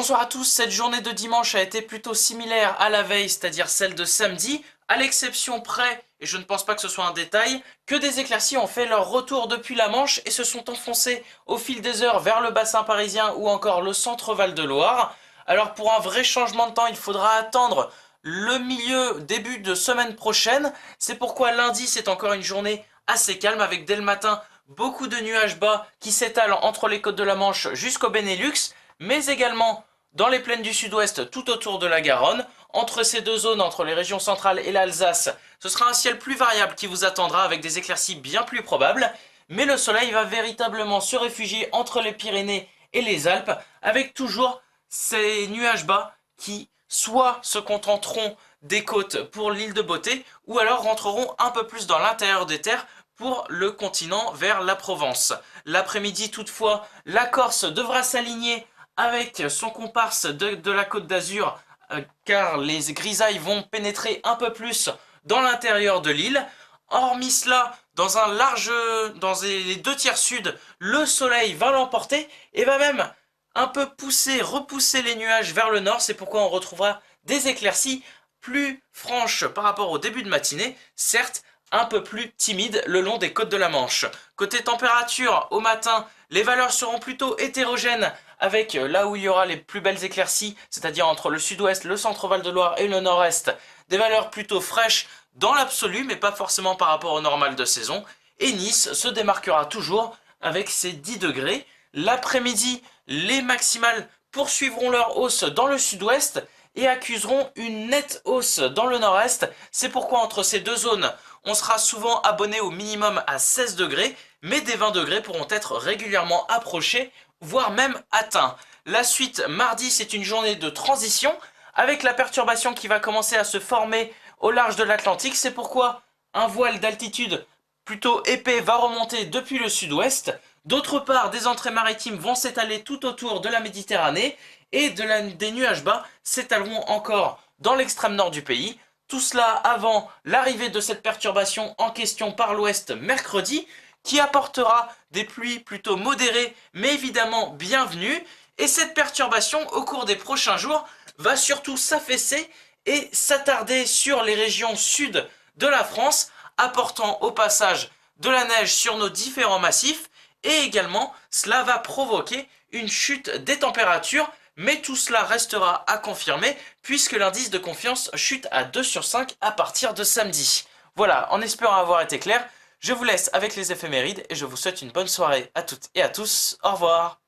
Bonsoir à tous, cette journée de dimanche a été plutôt similaire à la veille, c'est-à-dire celle de samedi, à l'exception près, et je ne pense pas que ce soit un détail, que des éclaircies ont fait leur retour depuis la Manche et se sont enfoncées au fil des heures vers le bassin parisien ou encore le centre Val-de-Loire. Alors pour un vrai changement de temps, il faudra attendre le milieu, début de semaine prochaine. C'est pourquoi lundi, c'est encore une journée assez calme avec dès le matin beaucoup de nuages bas qui s'étalent entre les côtes de la Manche jusqu'au Benelux, mais également dans les plaines du sud-ouest tout autour de la Garonne. Entre ces deux zones, entre les régions centrales et l'Alsace, ce sera un ciel plus variable qui vous attendra avec des éclaircies bien plus probables, mais le soleil va véritablement se réfugier entre les Pyrénées et les Alpes, avec toujours ces nuages bas qui soit se contenteront des côtes pour l'île de Beauté, ou alors rentreront un peu plus dans l'intérieur des terres pour le continent vers la Provence. L'après-midi toutefois, la Corse devra s'aligner avec son comparse de la Côte d'Azur, car les grisailles vont pénétrer un peu plus dans l'intérieur de l'île. Hormis cela, dans les deux tiers sud, le soleil va l'emporter et va même un peu repousser les nuages vers le nord. C'est pourquoi on retrouvera des éclaircies plus franches par rapport au début de matinée, certes un peu plus timides le long des côtes de la Manche. Côté température, au matin, les valeurs seront plutôt hétérogènes, avec là où il y aura les plus belles éclaircies, c'est-à-dire entre le sud-ouest, le centre Val-de-Loire et le nord-est, des valeurs plutôt fraîches dans l'absolu, mais pas forcément par rapport au normal de saison. Et Nice se démarquera toujours avec ses 10 degrés. L'après-midi, les maximales poursuivront leur hausse dans le sud-ouest et accuseront une nette hausse dans le nord-est. C'est pourquoi entre ces deux zones, on sera souvent abonné au minimum à 16 degrés, mais des 20 degrés pourront être régulièrement approchés, voire même atteints. La suite, mardi, c'est une journée de transition, avec la perturbation qui va commencer à se former au large de l'Atlantique. C'est pourquoi un voile d'altitude plutôt épais va remonter depuis le sud-ouest. D'autre part, des entrées maritimes vont s'étaler tout autour de la Méditerranée et des nuages bas s'étaleront encore dans l'extrême nord du pays. Tout cela avant l'arrivée de cette perturbation en question par l'ouest mercredi, qui apportera des pluies plutôt modérées mais évidemment bienvenues. Et cette perturbation au cours des prochains jours va surtout s'affaisser et s'attarder sur les régions sud de la France, apportant au passage de la neige sur nos différents massifs, et également cela va provoquer une chute des températures, mais tout cela restera à confirmer puisque l'indice de confiance chute à 2 sur 5 à partir de samedi. Voilà, en espérant avoir été clair, je vous laisse avec les éphémérides et je vous souhaite une bonne soirée à toutes et à tous. Au revoir.